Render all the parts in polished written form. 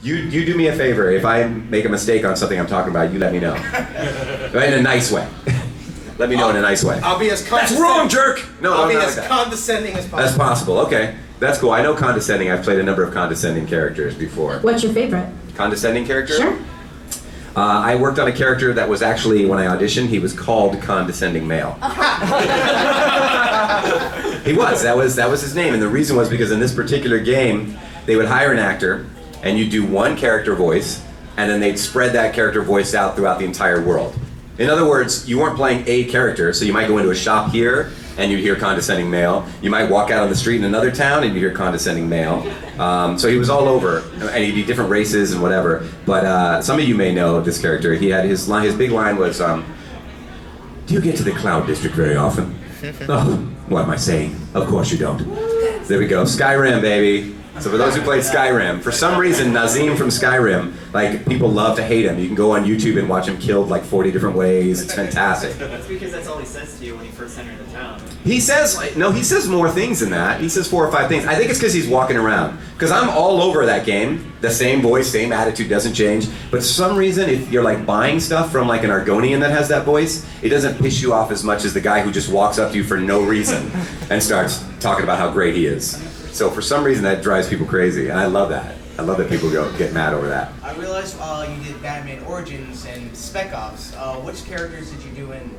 You do me a favor. If I make a mistake on something I'm talking about, you let me know. In a nice way. Let me know in a nice way. I'll be as condescending. That's wrong, jerk! No, I'll be not as like condescending as possible. That's possible, okay. That's cool. I know Condescending. I've played a number of Condescending characters before. What's your favorite? Condescending character? Sure. I worked on a character that was actually, when I auditioned, he was called Condescending Male. He was. That was his name. And the reason was because in this particular game, they would hire an actor, and you'd do one character voice, and then they'd spread that character voice out throughout the entire world. In other words, you weren't playing a character, so you might go into a shop here, and you'd hear Condescending Male. You might walk out on the street in another town, and you'd hear Condescending Male. So he was all over, and he'd be different races and whatever. But some of you may know this character. He had his line. His big line was, "Do you get to the Cloud District very often?" Oh, what am I saying? Of course you don't. There we go. Skyrim, baby. So for those who played Skyrim, for some reason Nazim from Skyrim, like, people love to hate him. You can go on YouTube and watch him killed like 40 different ways. It's fantastic. That's because that's all he says to you when you first enter the town. He says, no, he says more things than that. He says 4 or 5 things. I think it's because he's walking around. Because I'm all over that game. The same voice, same attitude, doesn't change. But for some reason, if you're like buying stuff from like an Argonian that has that voice, it doesn't piss you off as much as the guy who just walks up to you for no reason and starts talking about how great he is. So for some reason that drives people crazy, and I love that. I love that people get mad over that. I realized you did Batman Origins and Spec Ops. Which characters did you do in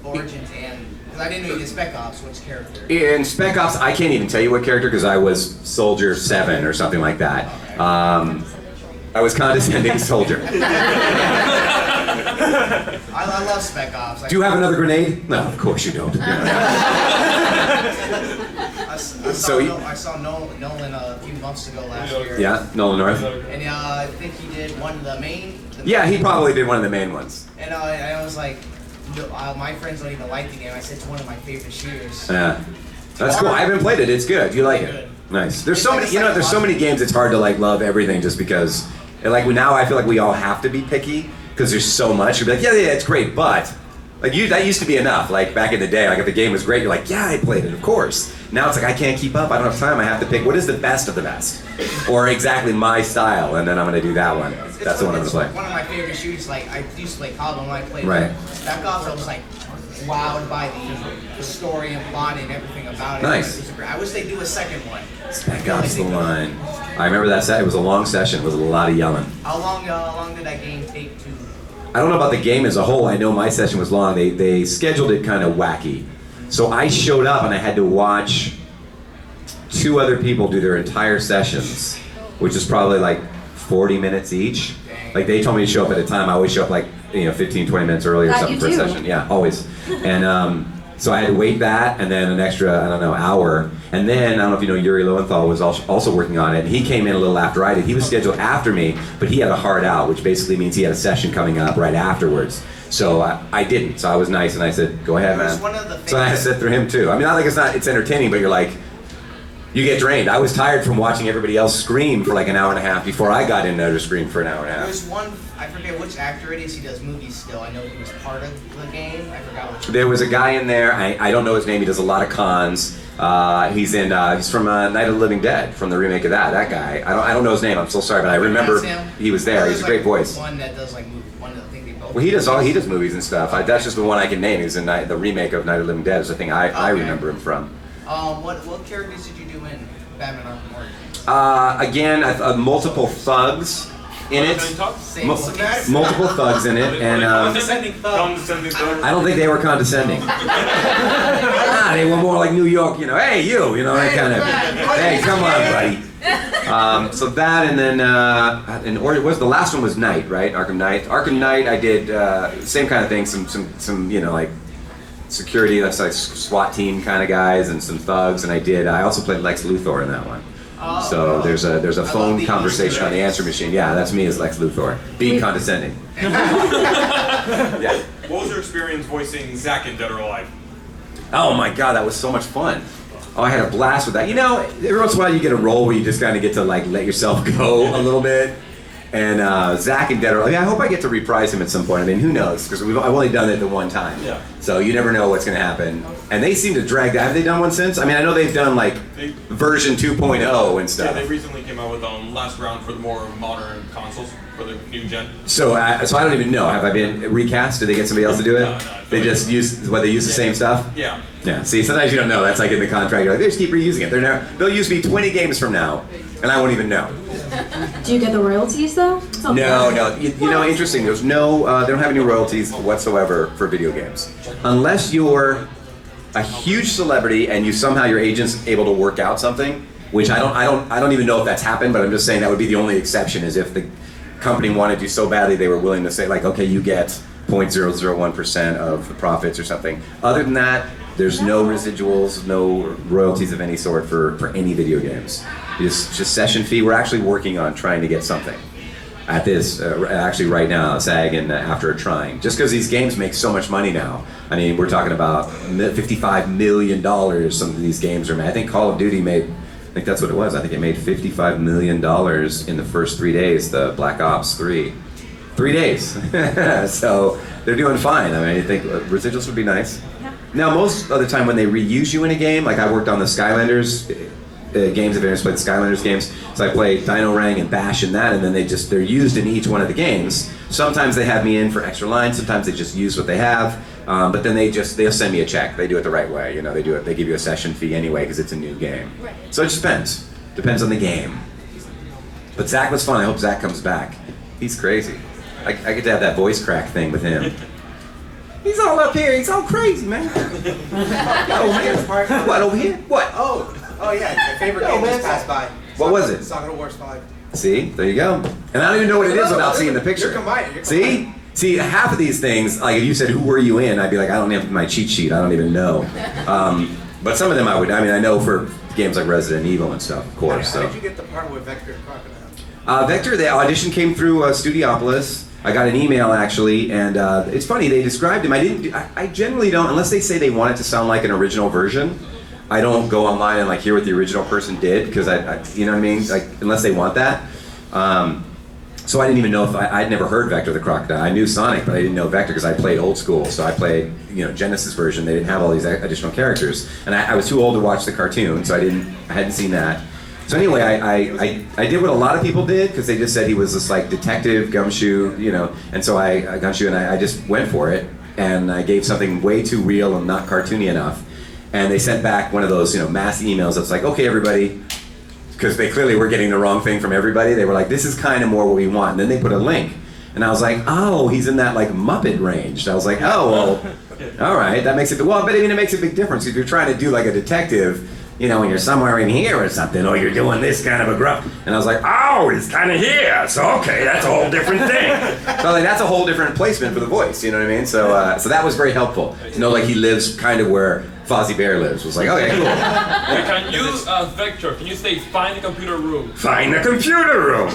Origins and... Because I didn't know you did Spec Ops, which character? In Spec Ops, I can't even tell you what character because I was Soldier 7 or something like that. Okay. I was Condescending Soldier. I love Spec Ops. Do you have another grenade? No, of course you don't. I saw Nolan a few months ago last year. Yeah, Nolan North. And I think he did one of the main... Yeah, he probably did one of the main ones. And I was like, my friends don't even like the game. I said it's one of my favorite shooters. Yeah, that's cool. I haven't played it. It's good. You like it? Nice. There's so many. There's so many games. It's hard to like love everything just because. And like now, I feel like we all have to be picky because there's so much. You'll be like, yeah, it's great, but like that used to be enough. Like back in the day, like if the game was great, you're like, yeah, I played it, of course. Now it's like I can't keep up. I don't have time. I have to pick what is the best of the best, or exactly my style, and then I'm gonna do that one. That's the one I'm gonna play. One of my favorite shooters. Like I used to play COD when I played Spec Ops. I was like wowed by the story and plot and everything about it. Nice. I wish they'd do a second one. Spec Ops the line. I remember that set. It was a long session. It was a lot of yelling. How long did that game take to? I don't know about the game as a whole. I know my session was long. They scheduled it kind of wacky. So I showed up and I had to watch 2 other people do their entire sessions, which is probably like 40 minutes each. Like they told me to show up at a time. I always show up like 15, 20 minutes early or something for a session. Yeah, always. And so I had to wait that and then an extra, hour. And then, I don't know if you know, Yuri Lowenthal was also working on it. And he came in a little after I did. He was scheduled after me, but he had a hard out, which basically means he had a session coming up right afterwards. So I didn't. So I was nice and I said, go ahead, man. So I had to sit through him too. I mean, not like it's entertaining, but you're like, you get drained. I was tired from watching everybody else scream for like an hour and a half before I got in there to scream for an hour and a half. There's one, I forget which actor it is, he does movies still. I know he was part of the game. I forgot which. There was a guy in there, I don't know his name, he does a lot of cons. He's from Night of the Living Dead, from the remake of that guy. I don't know his name, I'm so sorry, but I remember he was there. He's a great voice. One that does like movies, one that I think they both. Well, he does movies and stuff. That's just the one I can name. He's in the remake of Night of the Living Dead is the thing I remember him from. What characters did you do in Batman Arkham Origins? Again, multiple thugs in it. Multiple thugs in it, and Condescending thug. I don't think they were condescending. They were more like New York, hey you, that kind of. Hey, come on, buddy. So that, and then the last one was Knight, right? Arkham Knight. Arkham Knight, I did same kind of thing. Some like security, that's like SWAT team kind of guys, and some thugs. And I also played Lex Luthor in that one. So there's a phone conversation on the answer machine. Yeah, that's me as Lex Luthor, being condescending. Yeah. What was your experience voicing Zack in Dead or Alive? Oh my God, that was so much fun. Oh, I had a blast with that. Every once in a while you get a role where you just kind of get to like let yourself go a little bit. And Zack in Dead or Alive, I hope I get to reprise him at some point. I mean, who knows? Because I've only done it the one time. Yeah. So you never know what's going to happen. And they seem to drag that. Have they done one since? I mean, I know they've done like version 2.0 and stuff. Yeah, they recently came out with last round for the more modern consoles for the new gen. So I don't even know. Have I been recast? Did they get somebody else to do it? No. They just use they use the same stuff. Yeah. Yeah. See, sometimes you don't know. That's like in the contract. You're like, they just keep reusing it. They'll use me 20 games from now, and I won't even know. Do you get the royalties though? No. You know, interesting. There's no. They don't have any royalties whatsoever for video games, unless you're a huge celebrity and your agent's able to work out something. Which I don't even know if that's happened, but I'm just saying that would be the only exception, is if the company wanted you so badly they were willing to say like, okay, you get 0.001% of the profits or something. Other than that, there's no residuals, no royalties of any sort for any video games. It's just session fee. We're actually working on trying to get something at this, actually right now, SAG and after trying. Just because these games make so much money now. I mean, we're talking about $55 million some of these games are made. I think Call of Duty made, I think that's what it was. I think it made $55 million in the first 3 days, the Black Ops 3. 3 days. So they're doing fine. I mean, I think residuals would be nice. Yeah. Now, most of the time when they reuse you in a game, like I worked on the Skylanders games, if anyone's played the Skylanders games, so I played Dino Rang and Bash in that, and then they're used in each one of the games. Sometimes they have me in for extra lines, sometimes they just use what they have, but then they'll send me a check. They do it the right way, you know, they give you a session fee anyway because it's a new game. Right. So it just depends on the game. But Zach was fun. I hope Zach comes back. He's crazy. I get to have that voice crack thing with him. He's all up here. He's all crazy, man. What over here? What? Oh yeah, my favorite game just passed by. What was it? Soccer Wars 5. See, there you go. And I don't even know what it is without seeing the picture. See, half of these things, like if you said, "Who were you in?" I'd be like, "I don't have my cheat sheet. I don't even know." But some of them I know for games like Resident Evil and stuff, of course. How did you get the part with Vector and Crocodile? Vector, the audition came through Studiopolis. I got an email actually, and it's funny, they described him. I generally don't, unless they say they want it to sound like an original version, I don't go online and like hear what the original person did, because you know what I mean? Like, unless they want that. So I didn't even know if I'd never heard Vector the Crocodile. I knew Sonic, but I didn't know Vector because I played old school. So I played, Genesis version. They didn't have all these additional characters, and I was too old to watch the cartoon, so I hadn't seen that. So anyway, I did what a lot of people did, because they just said he was this like detective gumshoe, and so I just went for it, and I gave something way too real and not cartoony enough, and they sent back one of those mass emails that's like, okay everybody, because they clearly were getting the wrong thing from everybody. They were like, this is kind of more what we want, and then they put a link, and I was like, oh, he's in that like Muppet range. I was like, oh well, all right, that makes it but it makes a big difference if you're trying to do like a detective. When you're somewhere in here or something, or you're doing this kind of a gruff. And I was like, oh, he's kind of here. So, okay, that's a whole different thing. So, like, that's a whole different placement for the voice, you know what I mean? So that was very helpful. To know, like, he lives kind of where Fozzie Bear lives. Was like, okay, cool. Can you, Vector, can you say, find the computer room? Find the computer room.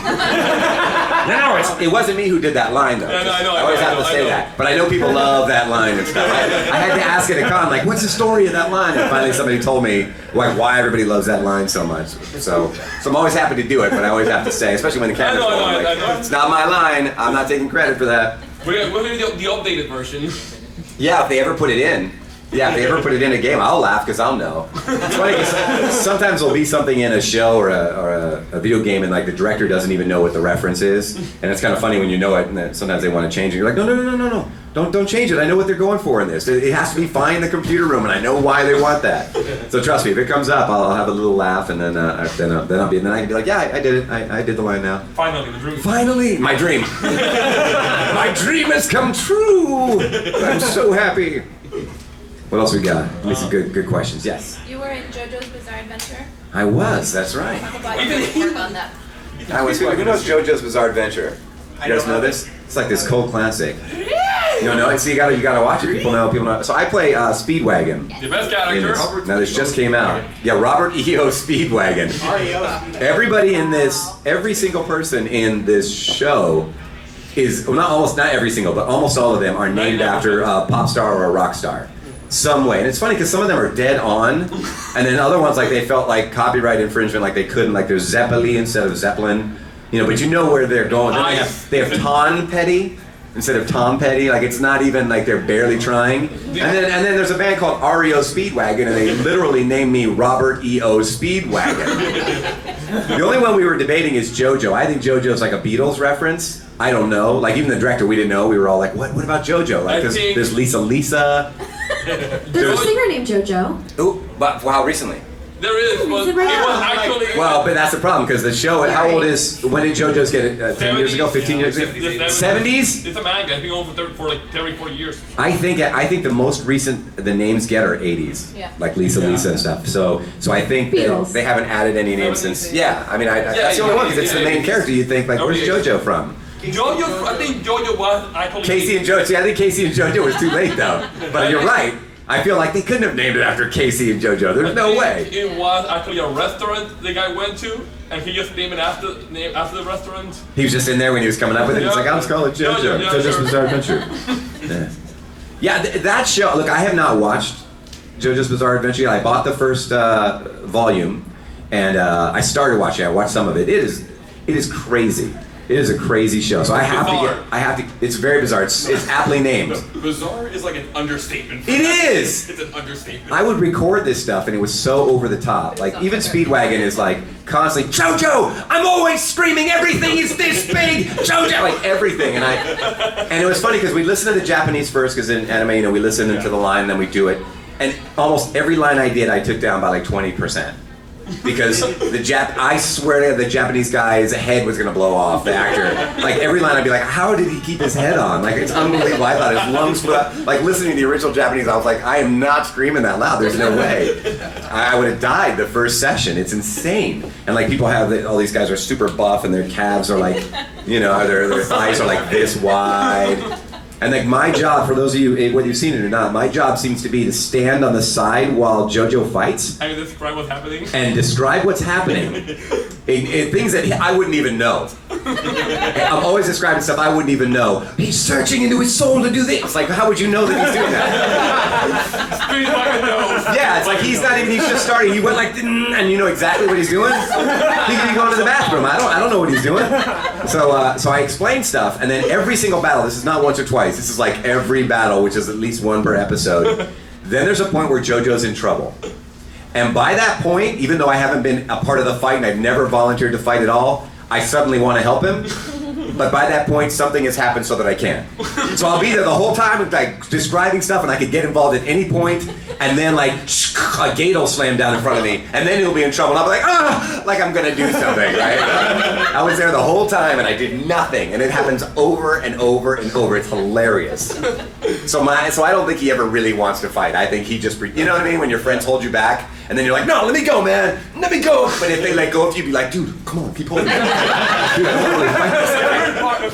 It wasn't me who did that line, though. Yeah, no, I know. I always have to say that. But I know people love that line and stuff. I had to ask at a con, like, what's the story of that line? And finally somebody told me why everybody loves that line so much. So I'm always happy to do it, but I always have to say, especially when the camera's going, like, it's not my line. I'm not taking credit for that. We're going to do the updated version. Yeah, if they ever put it in. Yeah, if they ever put it in a game, I'll laugh because I'll know. It's funny because sometimes there'll be something in a show or a video game and like the director doesn't even know what the reference is, and it's kind of funny when you know it, and then sometimes they want to change it. You're like, no, don't change it. I know what they're going for in this. It has to be find the computer room, and I know why they want that. So trust me, if it comes up, I'll have a little laugh, and then I can be like, yeah, I did it. I did the line now. Finally, the dream. Finally, my dream. My dream has come true. I'm so happy. What else we got? Give me some good questions. Yes. You were in JoJo's Bizarre Adventure. I was. That's right. Talk about your work on that. I was. Who knows JoJo's Bizarre Adventure? You guys know this? It's like this cult classic. You don't know it? See, you gotta watch it. People know. So I play Speedwagon. The best character. Now this just came out. Yeah, Robert E.O. Speedwagon. Everybody in this, every single person in this show is, well, not every single, but almost all of them are named after a pop star or a rock star. Some way. And it's funny because some of them are dead on, and then other ones, like, they felt like copyright infringement, like they couldn't, like there's Zeppeli instead of Zeppelin, but you know where they're going. Then they have Ton Petty. instead of Tom Petty. Like it's not even like they're barely trying. And then there's a band called REO Speedwagon, and they literally named me Robert E.O. Speedwagon. The only one we were debating is JoJo. I think JoJo's like a Beatles reference. I don't know. Like even the director, we didn't know. We were all like, what about JoJo? Like there's Lisa. There's a singer named JoJo. Oh, but how recently? There is, but Is it it right was now? actually. Well, but that's the problem because the show. How old is? When did JoJo's get it? 10 years ago? 15 years ago? 70s? It's a manga. It's been on for like 30, 40 years. I think the most recent the names get are 80s. Yeah. Like Lisa and stuff. So I think Beatles. they haven't added any names since. Yeah, I mean, that's the only one because it's the main character. You think like, where's JoJo from? JoJo, I think JoJo was actually. Casey and JoJo. See, I think Casey and JoJo was too late though. But you're right. I feel like they couldn't have named it after Casey and JoJo. There's no way. It was actually a restaurant the guy went to, and he just named it after the restaurant. He was just in there when he was coming up with it. He's like, I'll just call it JoJo. JoJo's Bizarre Adventure. Yeah, that show. Look, I have not watched JoJo's Bizarre Adventure yet. I bought the first volume, and I started watching it. I watched some of it. It is crazy. It is a crazy show. So I have to. It's very bizarre. It's aptly named. Bizarre is like an understatement. It is. It's an understatement. I would record this stuff, and it was so over the top. Like even Speedwagon is like constantly, JoJo, I'm always screaming, everything is this big, JoJo, like everything. And it was funny because we listened to the Japanese first, because in anime, we listen into the line, and then we do it. And almost every line I did, I took down by like 20%. Because I swear to God, the Japanese guy's head was gonna blow off, the actor. Like every line I'd be like, how did he keep his head on? Like it's unbelievable. I thought his lungs flew up. Like listening to the original Japanese, I was like, I am not screaming that loud. There's no way. I would have died the first session. It's insane. And like people have, all these guys are super buff and their calves are like, their thighs are like this wide. And like my job, for those of you, whether you've seen it or not, my job seems to be to stand on the side while JoJo fights. And describe what's happening. And describe what's happening. in things that I wouldn't even know. I'm always describing stuff I wouldn't even know. He's searching into his soul to do this. It's like, how would you know that he's doing that? Speedwagon knows. Yeah, it's like he's just starting. He went like, and you know exactly what he's doing. He could be going to the bathroom. I don't know what he's doing. So I explain stuff, and then every single battle. This is not once or twice. This is like every battle, which is at least one per episode. Then there's a point where JoJo's in trouble. And by that point, even though I haven't been a part of the fight and I've never volunteered to fight at all, I suddenly want to help him. But by that point, something has happened so that I can't. So I'll be there the whole time, like describing stuff, and I could get involved at any point, and then like a gate will slam down in front of me, and then he'll be in trouble, and I'll be like, like I'm gonna do something, right? I was there the whole time, and I did nothing, and it happens over and over and over. It's hilarious. So I don't think he ever really wants to fight. I think he just, you know what I mean? When your friends hold you back, and then you're like, no, let me go, man, let me go. But if they let go of you, be like, dude, come on, keep holding me.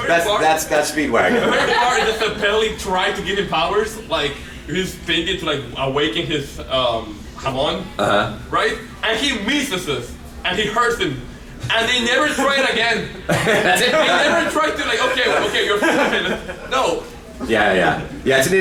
That's Speedwagon. The very part is that Pelly tried to give him powers, like he's thinking to like awaken his Hamon, right? And he misses us, and he hurts him, and they never try it again. That's it. They never try to like, okay, you're no. Yeah. It's an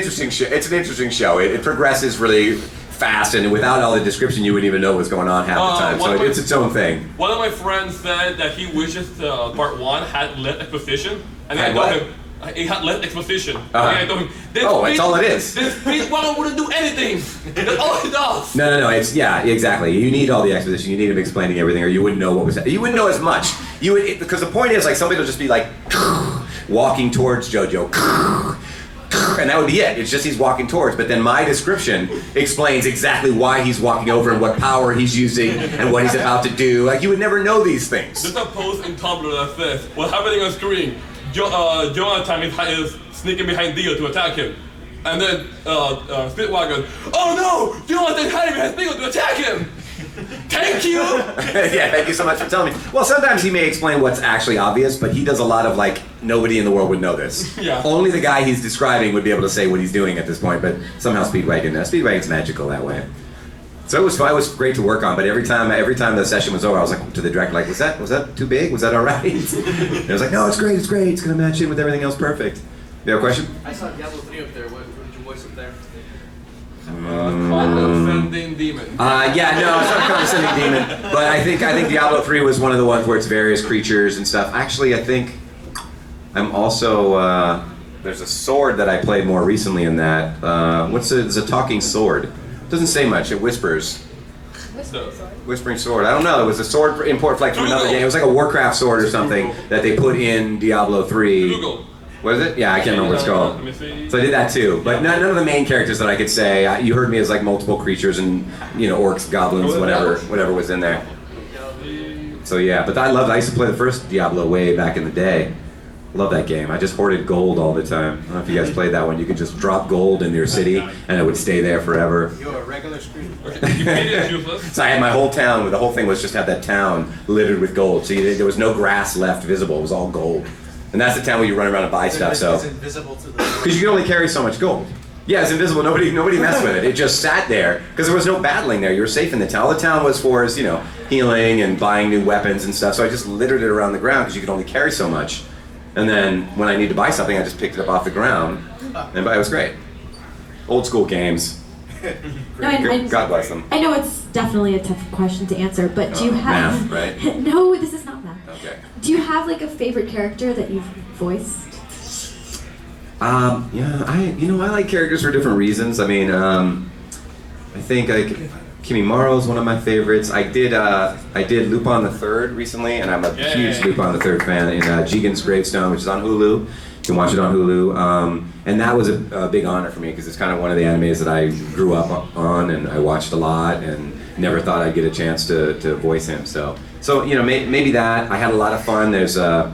interesting show. It progresses really fast, and without all the description, you wouldn't even know what's going on half the time. So it's its own thing. One of my friends said that he wishes part 1 had less exposition, and Had I told what? him it had less exposition. Uh-huh. And I told him, That's all it is. This Speedwagon wouldn't do anything. That's all it does. No. Exactly. You need all the exposition. You need him explaining everything, or you wouldn't know what was. You wouldn't know as much. Because the point is, like, somebody will just be like walking towards JoJo. And that would be it. It's just he's walking towards. But then my description explains exactly why he's walking over and what power he's using and what he's about to do. Like, you would never know these things. There's a post in Tumblr that says, what's happening on screen? Jonathan is sneaking behind Dio to attack him. And then Speedwagon, oh no! Jonathan hiding behind Dio to attack him! Thank you! Yeah, thank you so much for telling me. Well, sometimes he may explain what's actually obvious, but he does a lot of, like, nobody in the world would know this. Yeah. Only the guy he's describing would be able to say what he's doing at this point, but somehow Speedwagon's magical that way. So it was fun. It was great to work on, but every time the session was over, I was like to the director, like, was that too big? Was that all right? And I was like, no, it's great. It's gonna match in with everything else perfect. You have a question? I saw Diablo 3 up there. What did you voice up there? Condescending demon. It's not a condescending demon, but I think Diablo 3 was one of the ones where it's various creatures and stuff. Actually, I think I'm also there's a sword that I played more recently in that. It's a talking sword. It doesn't say much. It whispers. Whispering sword. I don't know. It was a sword import flight from another game. It was like a Warcraft sword or something that they put in Diablo 3. Google. What is it? Yeah, I can't remember what it's called. Let me see. So I did that too, but none of the main characters that I could say. You heard me as like multiple creatures and orcs, goblins, whatever was in there. So yeah, but I used to play the first Diablo way back in the day. Love that game. I just hoarded gold all the time. I don't know if you guys played that one. You could just drop gold in your city and it would stay there forever. You're a regular screen. So I had my whole town. The whole thing was just have that town littered with gold. So there was no grass left visible. It was all gold. And that's the town where you run around and buy stuff. So It's invisible to the... because you can only carry so much gold. Yeah, it's invisible. Nobody messed with it. It just sat there because there was no battling there. You were safe in the town. All the town was for is healing and buying new weapons and stuff. So I just littered it around the ground because you could only carry so much. And then when I needed to buy something, I just picked it up off the ground, and it was great. Old school games. No, God bless them. I know it's definitely a tough question to answer, but do you have... Math, right? No, this is not math. Okay. Do you have like a favorite character that you've voiced? Yeah, I like characters for different reasons. I mean, I think Kimimaro is one of my favorites. I did Lupin the Third recently, and I'm a huge Lupin the Third fan. In Jigen's Gravestone, which is on Hulu. You can watch it on Hulu. And that was a big honor for me because it's kind of one of the animes that I grew up on and I watched a lot and never thought I'd get a chance to voice him. So maybe that. I had a lot of fun. There's a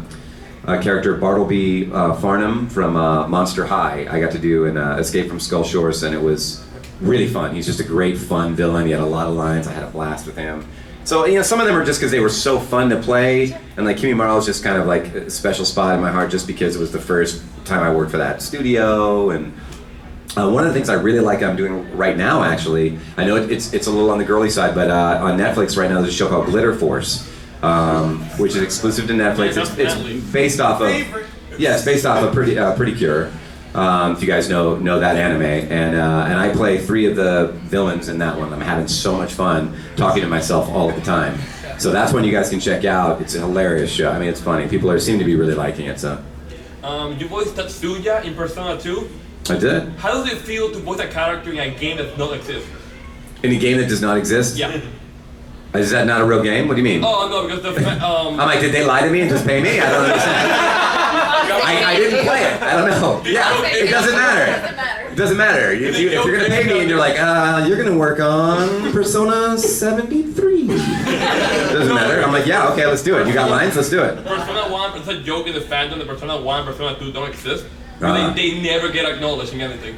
character, Bartleby Farnham from Monster High. I got to do an Escape from Skull Shores, and it was really fun. He's just a great, fun villain. He had a lot of lines. I had a blast with him. So, some of them are just because they were so fun to play, and like Kimimaro is just kind of like a special spot in my heart just because it was the first time I worked for that studio. And one of the things I really like I'm doing right now, actually, I know it's a little on the girly side, but on Netflix right now there's a show called Glitter Force, which is exclusive to Netflix. It's based off of Pretty Cure. If you guys know that anime, and I play 3 of the villains in that one. I'm having so much fun talking to myself all the time. So that's one you guys can check out. It's a hilarious show. I mean, it's funny. People seem to be really liking it. So. You voiced Tatsuya in Persona 2. I did. How does it feel to voice a character in a game that does not exist? In a game that does not exist? Yeah. Is that not a real game? What do you mean? Oh no, because I'm like, did they lie to me and just pay me? I don't understand. I didn't play it. I don't know. Yeah, it doesn't matter. It doesn't matter. If you're gonna pay me and you're like, you're gonna work on Persona 73. Doesn't matter. I'm like, yeah, okay, let's do it. You got lines? Let's do it. Persona 1, it's a joke in the fandom that Persona 1 and Persona 2 don't exist. They never get acknowledged in anything.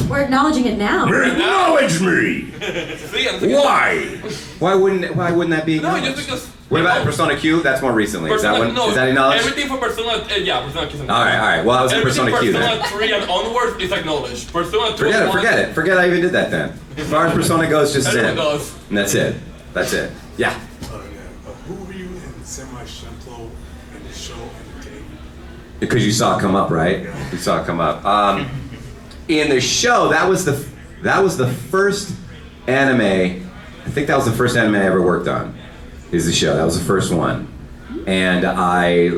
We're acknowledging it now. Acknowledge me! Why? Why wouldn't that be No, acknowledged? just because... What about Persona Q? That's more recently. Is that one? No, is that acknowledged? Everything from Persona... Persona Q is acknowledged. Alright. Well, I was in Persona Q then. Persona 3 and onwards is acknowledged. Persona 2 Forget it. Forget I even did that then. As far as Persona goes, just Everyone Zen. does. And that's it. Yeah. Who were you in Samurai Champloo in the show and the game? Because you saw it come up, right? You saw it come up. In the show, that was the first anime. I think that was the first anime I ever worked on. Is the show. That was the first one. And I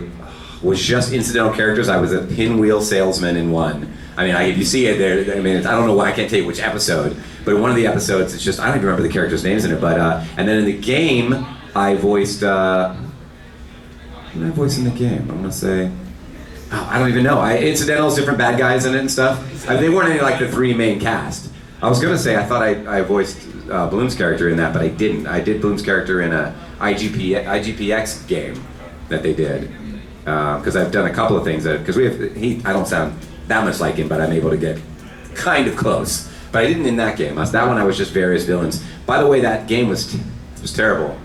was just incidental characters. I was a pinwheel salesman in one. I mean, if you see it there, I mean, I don't know why I can't tell you which episode, but in one of the episodes, it's just, I don't even remember the characters' names in it, but, and then in the game, I voiced, what did I voice in the game? I'm gonna say, I don't even know. Incidentals, different bad guys in it and stuff. They weren't any like the 3 main cast. I was gonna say, I thought I voiced Bloom's character in that, but I didn't. I did Bloom's character in a IGPX game that they did. Because I've done a couple of things because I don't sound that much like him, but I'm able to get kind of close. But I didn't in that game. That one I was just various villains. By the way, that game was terrible.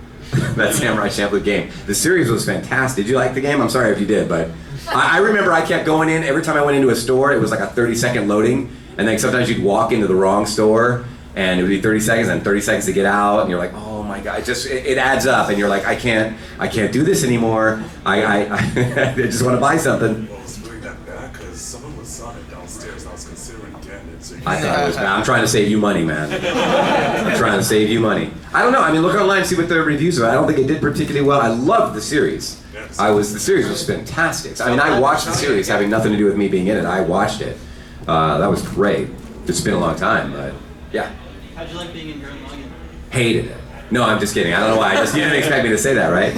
That Samurai Champloo game. The series was fantastic. Did you like the game? I'm sorry if you did, but I remember I kept going in. Every time I went into a store, it was like a 30-second loading, and then sometimes you'd walk into the wrong store, and it would be 30 seconds and 30 seconds to get out, and you're like, oh my god, it adds up, and you're like, I can't do this anymore. I just want to buy something. Well, it's really that bad because someone was saw it downstairs. I was considering getting it, embarrassing. I thought it was bad. I'm trying to save you money, man. I'm trying to save you money. I don't know. I mean, look online and see what the reviews are. I don't think it did particularly well. I loved the series. Yes. The series was fantastic. I mean, I watched the series having nothing to do with me being in it. I watched it. That was great. It's been a long time, but yeah. How'd you like being in Gurren Lagann? Hated it. No, I'm just kidding. I don't know why. You didn't expect me to say that, right?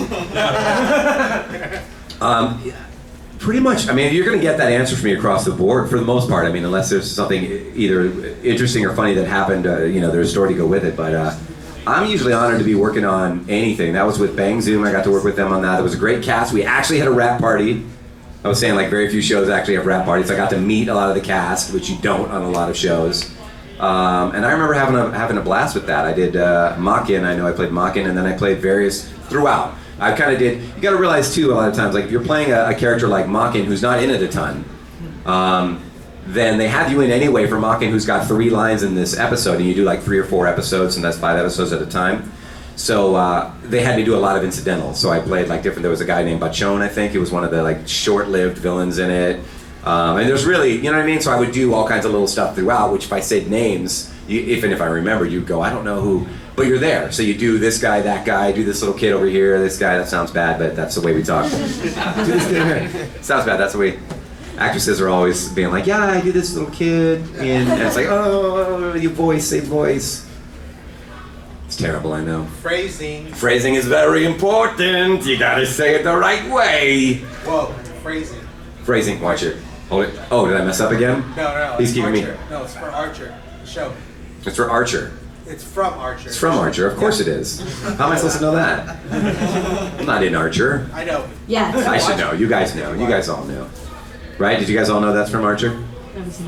Pretty much. I mean, you're going to get that answer from me across the board for the most part. I mean, unless there's something either interesting or funny that happened, there's a story to go with it. But I'm usually honored to be working on anything. That was with Bang Zoom. I got to work with them on that. It was a great cast. We actually had a rap party. I was saying, like, very few shows actually have rap parties. I got to meet a lot of the cast, which you don't on a lot of shows. And I remember having a blast with that. I did Makin. I know I played Makin, and then I played various throughout. I kind of did. You got to realize too, a lot of times, like if you're playing a character like Makin who's not in it a ton, then they have you in anyway for Makin who's got 3 lines in this episode, and you do like 3 or 4 episodes, and that's 5 episodes at a time. So they had me do a lot of incidentals. So I played like different. There was a guy named Bachon, I think. He was one of the like short-lived villains in it. And there's really, you know what I mean? So I would do all kinds of little stuff throughout, which if I said names, if I remember, you'd go, I don't know who, but you're there. So you do this guy, that guy, do this little kid over here, this guy, that sounds bad, but that's the way we talk. Do this kid over here. Sounds bad, that's the way. Actresses are always being like, yeah, I do this little kid, and it's like, oh, you voice, say voice. It's terrible, I know. Phrasing. Phrasing is very important. You gotta say it the right way. Whoa, phrasing. Phrasing, watch it. Hold it. Oh, did I mess up again? No. He's keeping me. No, it's for Archer. The show. It's for Archer. It's from Archer. It's from Archer, of course it is. How am I supposed to know that? I'm not in Archer. I know. Yeah. I should know. You guys know. You guys all know. Right? Did you guys all know that's from Archer?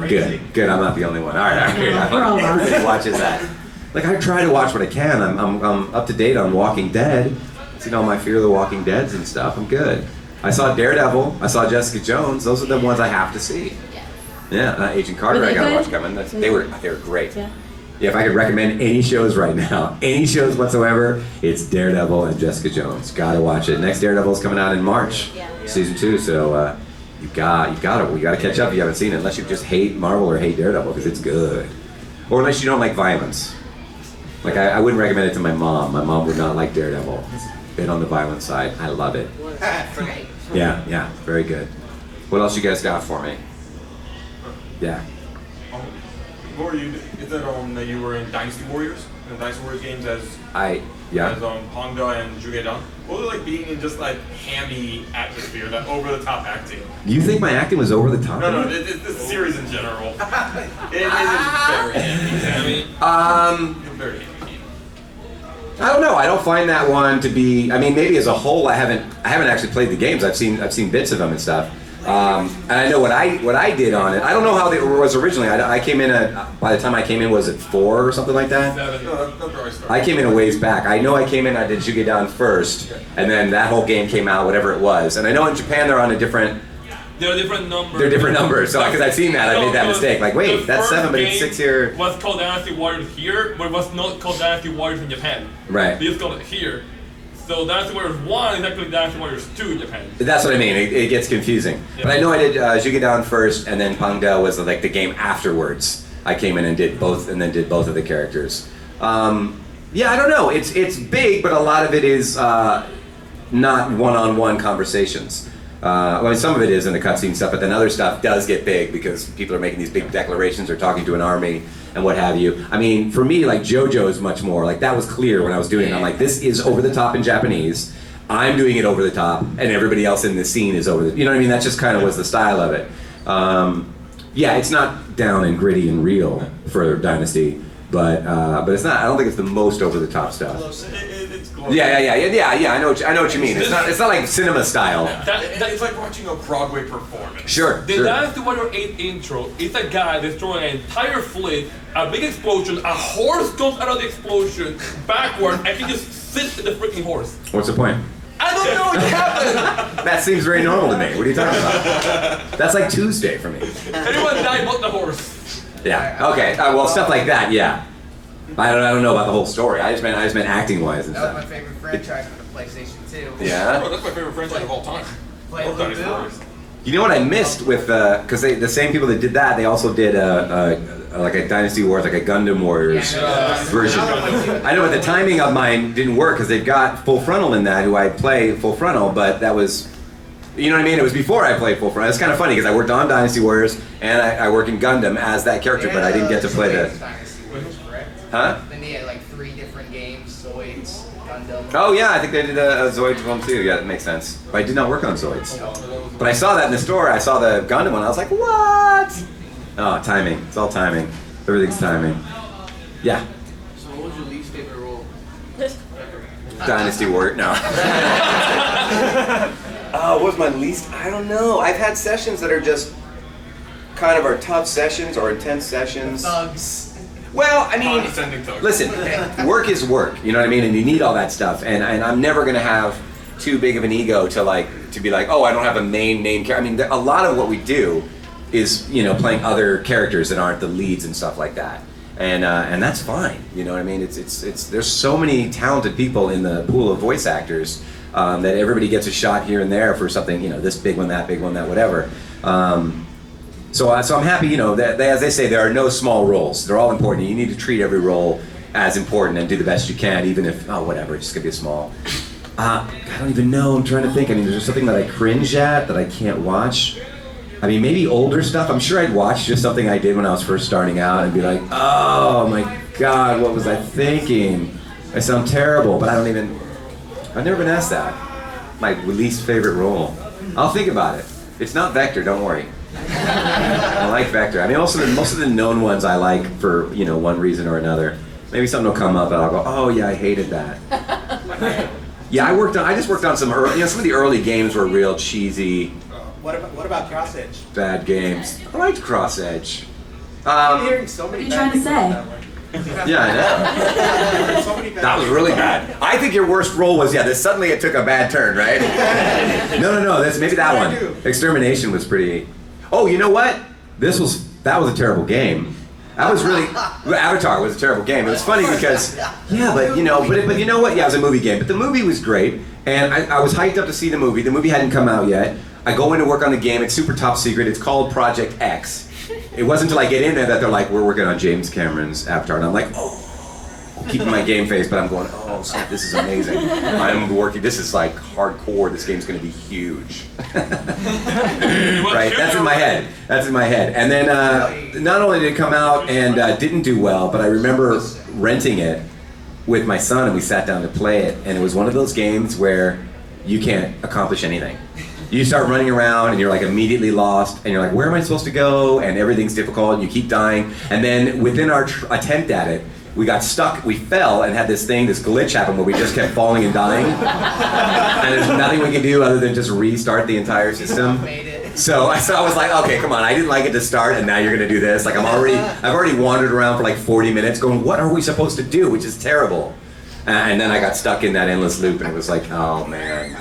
Good. Good. I'm not the only one. All right. We're all Everybody watches that. Like, I try to watch what I can. I'm up to date on Walking Dead. Seen all my Fear of the Walking Deads and stuff. I'm good. I saw Daredevil. I saw Jessica Jones. Those are the ones I have to see. Yeah, Agent Carter. Were they I gotta good? watch coming. They were great. Yeah. Yeah, if I could recommend any shows right now, any shows whatsoever, it's Daredevil and Jessica Jones. Gotta watch it. Next Daredevil's coming out in March, season 2. So you gotta catch up if you haven't seen it. Unless you just hate Marvel or hate Daredevil, because it's good. Or unless you don't like violence. Like I wouldn't recommend it to my mom. My mom would not like Daredevil. Been on the violent side. I love it. Yeah, very good. What else you guys got for me? Yeah. What you? Is that that you were in Dynasty Warriors? In Dynasty Warriors games as Honda and Jugedan? What was it like being in just like hammy atmosphere, that over the top acting? You think my acting was over the top? No, this series in general. It is very hammy. Very hammy. I don't know. I don't find that one to be. I mean, maybe as a whole, I haven't actually played the games. I've seen bits of them and stuff. And I know what I did on it. I don't know how it was originally. I came in by the time I came in, was it 4 or something like that? I came in a ways back. I know I came in. I did Jugedan first, and then that whole game came out, whatever it was. And I know in Japan they're on a different. They're different numbers. They're different numbers. So because I've seen that, I made that mistake. Like, wait, that's 7, but it's 6 here. Was called Dynasty Warriors here, but it was not called Dynasty Warriors in Japan. Right. They just called it here. So Dynasty Warriors 1 is actually Dynasty Warriors 2 in Japan. That's what I mean. It gets confusing. Yeah. But I know I did Jugedan first, and then Pangda was like the game afterwards. I came in and did both, and then did both of the characters. Yeah, I don't know. It's big, but a lot of it is not one-on-one conversations. I mean, some of it is in the cutscene stuff, but then other stuff does get big because people are making these big declarations or talking to an army and what have you. I mean, for me, like JoJo is much more like that was clear when I was doing it. I'm like, this is over the top in Japanese. I'm doing it over the top, and everybody else in the scene is over the. You know what I mean? That just kind of was the style of it. Yeah, it's not down and gritty and real for Dynasty, but it's not. I don't think it's the most over the top stuff. Yeah. I know what you mean. It's not like cinema style. It's like watching a Broadway performance. Sure. The Dynasty Warrior 8 intro is a guy destroying an entire fleet, a big explosion, a horse comes out of the explosion backward, and he just sits in the freaking horse. What's the point? I don't know what happened. That seems very normal to me. What are you talking about? That's like Tuesday for me. Everyone died but the horse. Yeah. Okay. Well, stuff like that. Yeah. I don't know about the whole story. I just meant acting wise and That was stuff. my favorite franchise for the PlayStation 2. Yeah. Oh, that's my favorite franchise of all time. Play Both Dynasty Blue. Warriors. You know what I missed with because the same people that did that, they also did like a Dynasty Wars, like a Gundam Warriors version. I know, but the timing of mine didn't work because they've got Full Frontal in that, who I play Full Frontal, but that was, you know what I mean? It was before I played Full Frontal. It's kind of funny because I worked on Dynasty Warriors and I work in Gundam as that character, but I didn't get to play the. Dynasty Warriors, correct? Huh? Then they had like 3 different games, Zoids, Gundam. Oh yeah, I think they did a Zoids one too. Yeah, that makes sense. But I did not work on Zoids. But I saw that in the store. I saw the Gundam one. I was like, what? Oh, timing. It's all timing. Everything's timing. Yeah. So what was your least favorite role? Dynasty Warrior. No. What was my least? I don't know. I've had sessions that are just kind of are tough sessions or intense sessions. Thugs. Well, I mean, Condescending thugs. listen, work is work. You know what I mean? And you need all that stuff. And I'm never gonna have too big of an ego to be like, oh, I don't have a main character. I mean, a lot of what we do is, you know, playing other characters that aren't the leads and stuff like that. And that's fine. You know what I mean? It's there's so many talented people in the pool of voice actors that everybody gets a shot here and there for something, you know, this big one, that whatever. So I'm happy, you know, that as they say, there are no small roles. They're all important. You need to treat every role as important and do the best you can, even if, oh, whatever, it's just gonna be a small. I don't even know, I'm trying to think. I mean, there's something that I cringe at that I can't watch. I mean, maybe older stuff. I'm sure I'd watch just something I did when I was first starting out and be like, oh my God, what was I thinking? I sound terrible, but I've never been asked that. My least favorite role. I'll think about it. It's not Vector, don't worry. I like Vector. I mean, most of the known ones I like for, you know, one reason or another. Maybe something will come up and I'll go, oh yeah, I hated that. Yeah, I just worked on some early, you know, some of the early games were real cheesy. What about Cross Edge? Bad games. I liked Cross Edge. I'm hearing so What are many you trying to say? Yeah, I know. So many bad That was really bad. I think your worst role was, suddenly it took a bad turn, right? No, maybe that one. Extermination was pretty. Oh, you know what? That was a terrible game. That was really, Avatar was a terrible game. It was funny because, but you know what? Yeah, it was a movie game, but the movie was great, and I was hyped up to see the movie. The movie hadn't come out yet. I go in to work on the game. It's super top secret. It's called Project X. It wasn't until I get in there that they're like, we're working on James Cameron's Avatar, and I'm like, oh. Keeping my game face, but I'm going, oh, snap, this is amazing. I'm working, this is like hardcore, this game's gonna be huge. Right, that's in my head. And then not only did it come out and didn't do well, but I remember renting it with my son and we sat down to play it, and it was one of those games where you can't accomplish anything. You start running around and you're like immediately lost and you're like, where am I supposed to go? And everything's difficult and you keep dying. And then within our attempt at it, we got stuck, we fell and had this glitch happen where we just kept falling and dying. And there's nothing we can do other than just restart the entire system. So I was like, okay, come on, I didn't like it to start and now you're gonna do this. Like I've already wandered around for like 40 minutes going, what are we supposed to do? Which is terrible. And then I got stuck in that endless loop and it was like, oh man.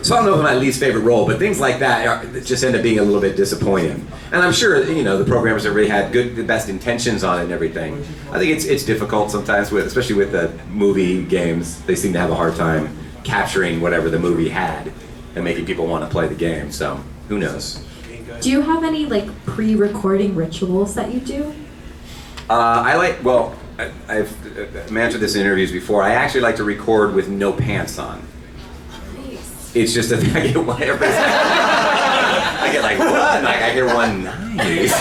So I don't know if my least favorite role, but things like that just end up being a little bit disappointing. And I'm sure, you know, the programmers have really had the best intentions on it and everything. I think it's difficult sometimes especially with the movie games. They seem to have a hard time capturing whatever the movie had and making people want to play the game. So who knows? Do you have any like pre-recording rituals that you do? I've answered this in interviews before. I actually like to record with no pants on. It's just that I get one every I get like one, like I get one nice.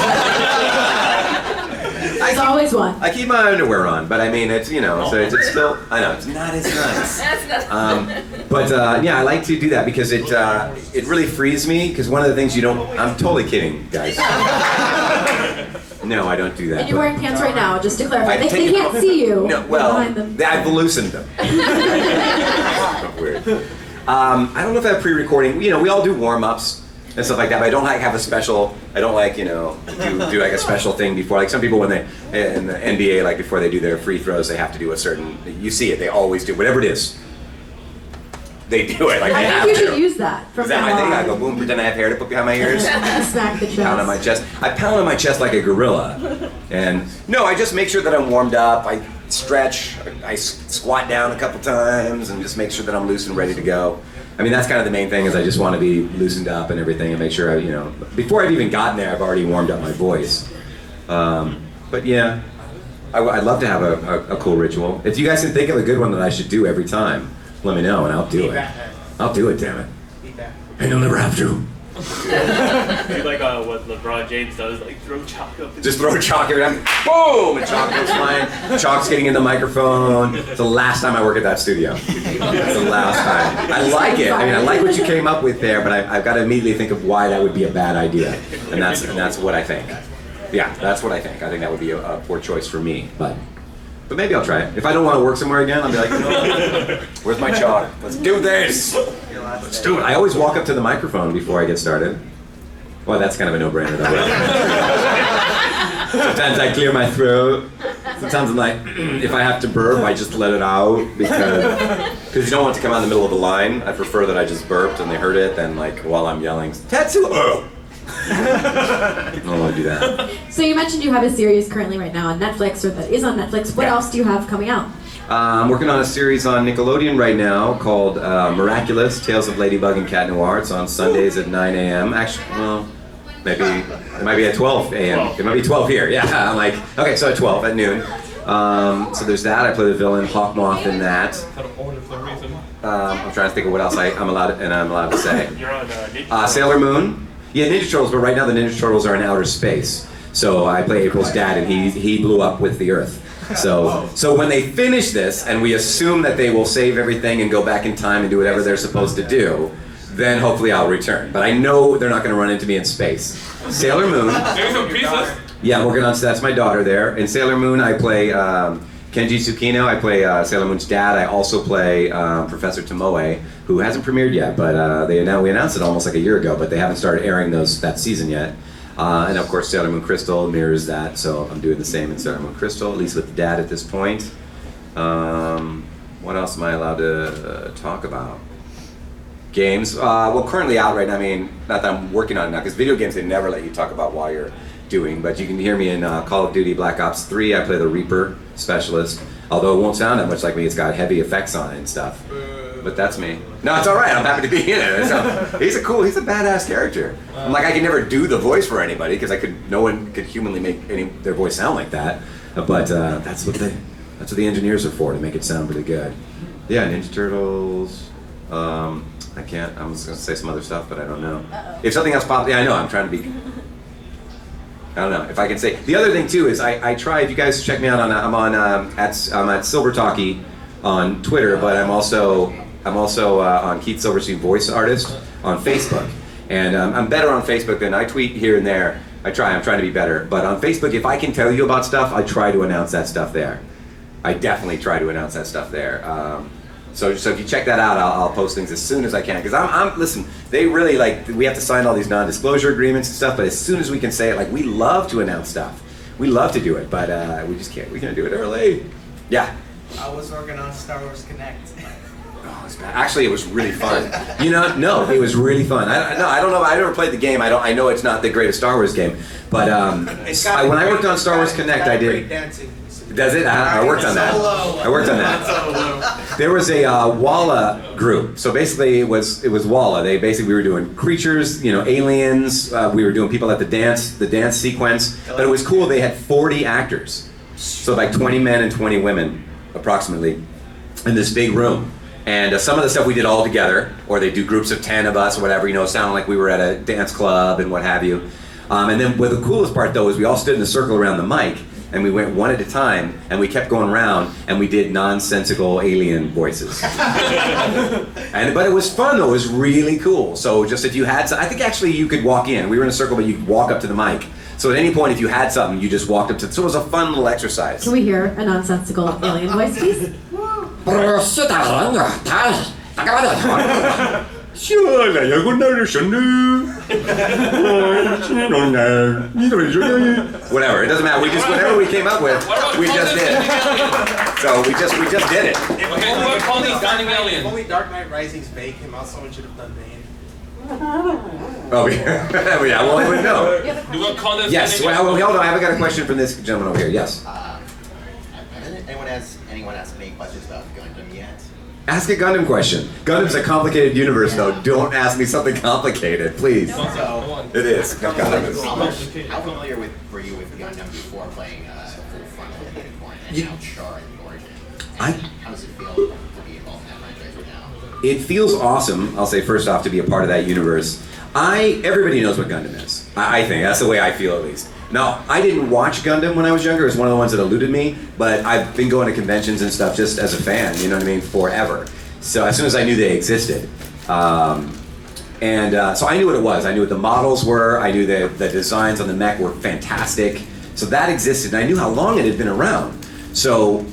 There's always one. I keep my underwear on, but I mean it's, you know, so it's still, I know, it's not as nice. But yeah, I like to do that because it really frees me, because one of the things I'm totally kidding, guys. No, I don't do that. And you're wearing pants right now, just to clarify. They can't see you. No, well, behind them. I've loosened them. Weird. I don't know if I have pre-recording. You know, we all do warm-ups and stuff like that, but I don't like have a special, I don't like, you know, do like a special thing before. Like some people when they, in the NBA, like before they do their free throws, they have to do a certain, you see it, they always do, whatever it is. They do it, like they have to. I think you should use that from Is that my thing? I go boom, pretend I have hair to put behind my ears. Smack the chest. Pound on my chest. I pound on my chest like a gorilla. And no, I just make sure that I'm warmed up. I stretch. I squat down a couple times and just make sure that I'm loose and ready to go. I mean, that's kind of the main thing is I just want to be loosened up and everything and make sure before I've even gotten there, I've already warmed up my voice. But yeah, I'd love to have a cool ritual. If you guys can think of a good one that I should do every time, let me know and I'll do it. I'll do it, damn it. And you'll never have to. Do like what LeBron James does, like throw chalk up. Just throw chalk every time. Boom! And chalk goes flying. Chalk's getting in the microphone. It's the last time I work at that studio. It's the last time. I like it. I mean, I like what you came up with there, but I've got to immediately think of why that would be a bad idea. And that's what I think. Yeah, that's what I think. I think that would be a poor choice for me. But maybe I'll try it. If I don't want to work somewhere again, I'll be like, where's my chalk? Let's do this. Let's do it. I always walk up to the microphone before I get started. Well, that's kind of a no-brainer though. Sometimes I clear my throat. Sometimes I'm like, if I have to burp, I just let it out because you don't want it to come out in the middle of the line. I prefer that I just burped and they heard it than like while I'm yelling, Tetsuo! I don't want to do that. So you mentioned you have a series currently right now on Netflix, or that is on Netflix. What else do you have coming out? I'm working on a series on Nickelodeon right now called Miraculous, Tales of Ladybug and Cat Noir. It's on Sundays at 9 a.m. Actually, well, maybe it might be at 12 a.m. It might be 12 here. Yeah, I'm like, okay, so at 12 at noon. So there's that. I play the villain Hawkmoth in that. I'm trying to think of what else I'm allowed to say. You're on Ninja Sailor Moon. Yeah, Ninja Turtles, but right now the Ninja Turtles are in outer space. So I play April's dad, and he blew up with the Earth. So when they finish this, and we assume that they will save everything and go back in time and do whatever they're supposed to do, then hopefully I'll return. But I know they're not going to run into me in space. Sailor Moon. Maybe some pieces. Yeah, I'm working on, so that's my daughter there. In Sailor Moon, I play Kenji Tsukino. I play Sailor Moon's dad. I also play Professor Tomoe, who hasn't premiered yet, but we announced it almost like a year ago, but they haven't started airing that season yet. And of course, Sailor Moon Crystal mirrors that, so I'm doing the same in Sailor Moon Crystal, at least with the dad at this point. What else am I allowed to talk about? Games. Well, currently out right now, I mean, not that I'm working on it now, because video games, they never let you talk about while you're doing, but you can hear me in Call of Duty Black Ops 3. I play the Reaper specialist, although it won't sound that much like me. It's got heavy effects on it and stuff. But that's me. No, it's all right. I'm happy to be in it. So, he's a badass character. I'm like, I can never do the voice for anybody because no one could humanly make their voice sound like that. But that's what the engineers are for, to make it sound really good. Yeah, Ninja Turtles. I was gonna say some other stuff, but I don't know. If something else pops, yeah, I know. I'm trying to be. I don't know if I can say. The other thing too is I try. If you guys check me out I'm at Silver Talkie on Twitter, but I'm also on Keith Silverstein Voice Artist on Facebook, and I'm better on Facebook than I tweet here and there. I'm trying to be better, but on Facebook, if I can tell you about stuff, I try to announce that stuff there. I definitely try to announce that stuff there. So if you check that out, I'll post things as soon as I can. Because listen, they really we have to sign all these non-disclosure agreements and stuff, but as soon as we can say it, we love to announce stuff. We love to do it, but we just can't. We can't do it early. Yeah. I was working on Star Wars Connect. Oh, it's bad. Actually, it was really fun. No, it was really fun. I don't know. I never played the game. I know it's not the greatest Star Wars game, but when I worked on Star Wars Connect, I did. Does it? I worked on that. There was a Walla group. So basically, it was Walla. We were doing creatures, aliens. We were doing people at the dance sequence. But it was cool. They had 40 actors, so like 20 men and 20 women, approximately, in this big room. And some of the stuff we did all together, or they do groups of 10 of us, or whatever. Sounded like we were at a dance club and what have you. And then, the coolest part though is we all stood in a circle around the mic. And we went one at a time, and we kept going around, and we did nonsensical alien voices. But it was fun, though. It was really cool. So just if you had I think actually you could walk in. We were in a circle, but you could walk up to the mic. So at any point, if you had something, you just walked up to. So it was a fun little exercise. Can we hear a nonsensical alien voice, please? Whatever, it doesn't matter. Whatever we came up with, we just did. So we just did it. If only Dark Knight Rising's Bay came out, someone should have done Bane. Oh yeah, well I would know. Yes. Well, hold on. I haven't got a question from this gentleman over here. Yes. Anyone asked any questions about going to them yet? Ask a Gundam question. Gundam's a complicated universe, though. Don't ask me something complicated, please. It is. Gundam is. How familiar were you with Gundam before playing Full Frontal Unicorn and now Char in the Origin? And how does it feel to be involved in that franchise right now? It feels awesome, I'll say first off, to be a part of that universe. Everybody knows what Gundam is. I think. That's the way I feel, at least. Now, I didn't watch Gundam when I was younger. It was one of the ones that eluded me, but I've been going to conventions and stuff just as a fan, you know what I mean, forever. So as soon as I knew they existed. So I knew what it was. I knew what the models were. I knew the designs on the mech were fantastic. So that existed, and I knew how long it had been around. So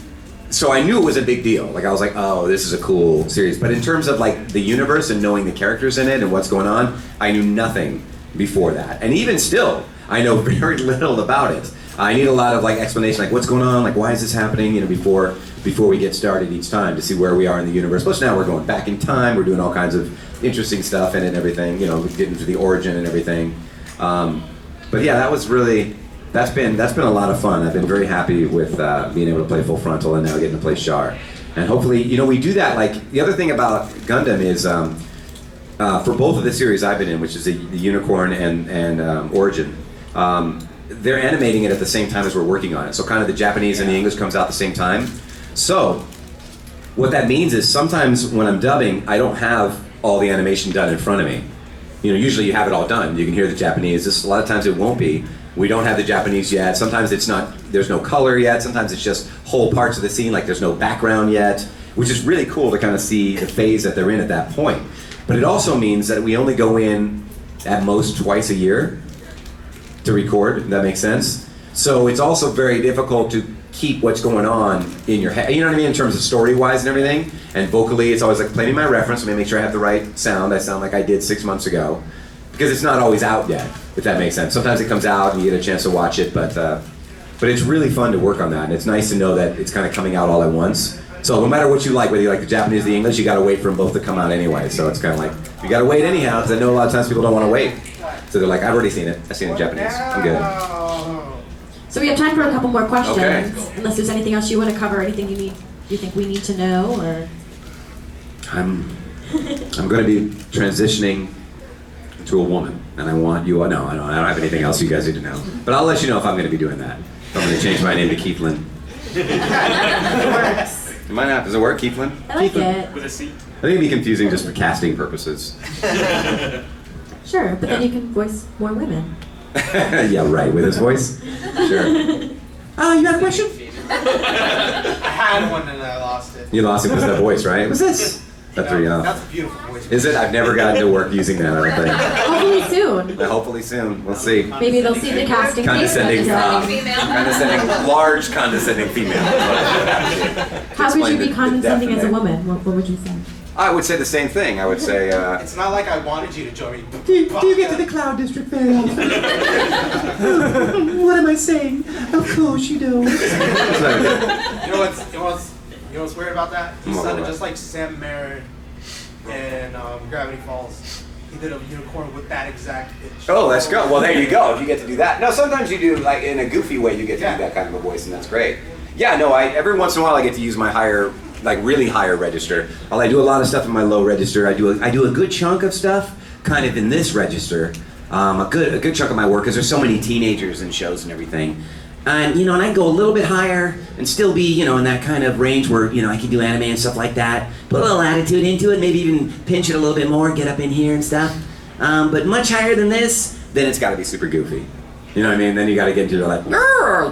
I knew it was a big deal. Like, I was like, oh, this is a cool series. But in terms of like the universe and knowing the characters in it and what's going on, I knew nothing before that. And even still, I know very little about it. I need a lot of like explanation, like what's going on, like why is this happening, you know, before we get started each time to see where we are in the universe. Plus now we're going back in time, we're doing all kinds of interesting stuff in it and everything, you know, getting into the origin and everything. But yeah, that's been a lot of fun. I've been very happy with being able to play Full Frontal and now getting to play Char. And hopefully, you know, we do that. Like, the other thing about Gundam is, for both of the series I've been in, which is the Unicorn and Origin, they're animating it at the same time as we're working on it. So kind of the Japanese and the English comes out at the same time. So what that means is sometimes when I'm dubbing, I don't have all the animation done in front of me. You know, usually you have it all done. You can hear the Japanese. A lot of times it won't be. We don't have the Japanese yet. Sometimes it's not, there's no color yet. Sometimes it's just whole parts of the scene, like there's no background yet, which is really cool to kind of see the phase that they're in at that point. But it also means that we only go in at most twice a year to record, if that makes sense. So it's also very difficult to keep what's going on in your head, you know what I mean, in terms of story-wise and everything. And vocally, it's always like, play me my reference, let me make sure I have the right sound. I sound like I did 6 months ago. Because it's not always out yet, if that makes sense. Sometimes it comes out and you get a chance to watch it, but it's really fun to work on that. And it's nice to know that it's kind of coming out all at once. So no matter what you like, whether you like the Japanese or the English, you gotta wait for them both to come out anyway. So it's kind of like, you gotta wait anyhow, because I know a lot of times people don't want to wait. So they're like, I've already seen it. I've seen it in Japanese. I'm good. So we have time for a couple more questions. Okay. Unless there's anything else you want to cover, anything you think we need to know, or. I'm going to be transitioning to a woman, and I want you. No, I don't have anything else you guys need to know. But I'll let you know if I'm going to be doing that. If I'm going to change my name to Keithlin. It works. It might not. Does it work, Keithlin? I like Keithlin. it. With a C. I think it'd be confusing just for casting purposes. Sure, but then you can voice more women. Yeah, right. With his voice. Sure. You got a question? I had one and I lost it. You lost it because of that voice, right? What's this? That's pretty off. That's a beautiful voice. Is it? I've never gotten to work using that, I don't think. Hopefully soon. Hopefully soon. We'll see. Maybe they'll see the casting. Condescending, large condescending female. How would you be condescending as a woman? What would you say? I would say the same thing. I would say, it's not like I wanted you to join me. Do you get to the Cloud District very often? What am I saying? Of course you do. You know what's weird about that? He sounded just like Sam Merritt in Gravity Falls. He did a unicorn with that exact pitch. Oh, let's go. Well, there you go. If you get to do that. No, sometimes you do, like, in a goofy way, you get to do that kind of a voice, and that's great. Yeah, no, every once in a while I get to use my higher, like really higher register. I do a lot of stuff in my low register. I do a good chunk of stuff kind of in this register. A good chunk of my work, because there's so many teenagers in shows and everything. And, and I go a little bit higher and still be, in that kind of range where, I can do anime and stuff like that. Put a little attitude into it, maybe even pinch it a little bit more, get up in here and stuff. But much higher than this, then it's got to be super goofy. You know what I mean? Then you got to get into the like,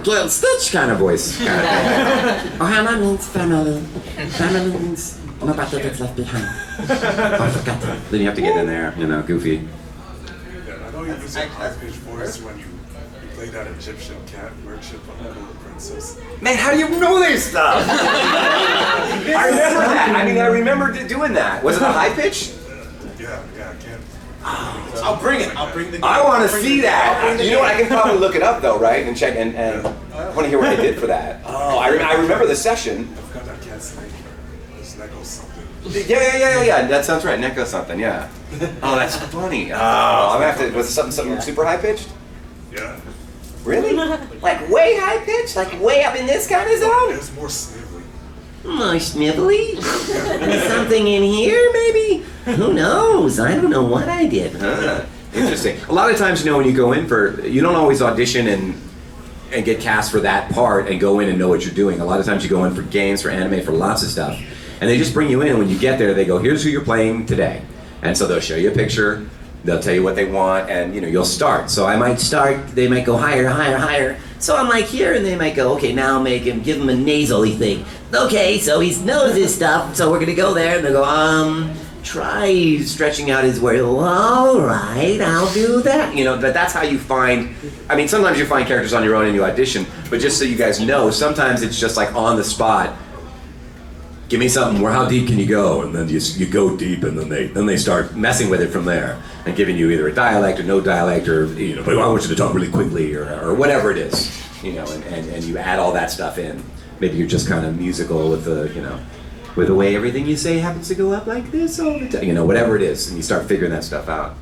get Stitch kind of voice. Kind of thing. Ohana means family. Family means nobody gets left behind. I forgot that. Then you have to get in there, goofy. Yeah, I know you use a high-pitched voice when you play that Egyptian cat merchant on the Little Princess. Man, how do you know this stuff? I remember that. I remember doing that. Was it a high pitch? Yeah, I can't. I'll bring it. I'll bring the. I want to see that. You know what? I can probably look it up though, right? And check and I want to hear what they did for that. Oh, I remember the session. I forgot that cat's name. It's Neko something. Yeah. That sounds right. Neko something. Yeah. Oh, that's funny. Oh, I'm gonna have to. Was it something super high pitched? Yeah. Really? Like way high pitched? Like way up in this kind of zone? It's more snivelly. More snivelly? Something in here, maybe? Who knows? I don't know what I did. Huh? Interesting. A lot of times, you know, when you go in for, you don't always audition and get cast for that part and go in and know what you're doing. A lot of times you go in for games, for anime, for lots of stuff. And they just bring you in, and when you get there, they go, here's who you're playing today. And so they'll show you a picture, they'll tell you what they want, and you know, you'll start. So I might start, they might go higher, higher, higher. So I'm like here, and they might go, okay, now give him a nasally thing. Okay, so he knows his stuff, so we're gonna go there, and they'll go, try stretching out his word. All right, I'll do that. You know, but that's how you find, I mean, sometimes you find characters on your own and you audition, but just so you guys know, sometimes it's just like on the spot. Give me something, how deep can you go? And then you go deep, and then they start messing with it from there and giving you either a dialect or no dialect, or, you know, but I want you to talk really quickly, or whatever it is, you know, and you add all that stuff in. Maybe you're just kind of musical with the, you know, with the way everything you say happens to go up like this all the time, you know, whatever it is, and you start figuring that stuff out.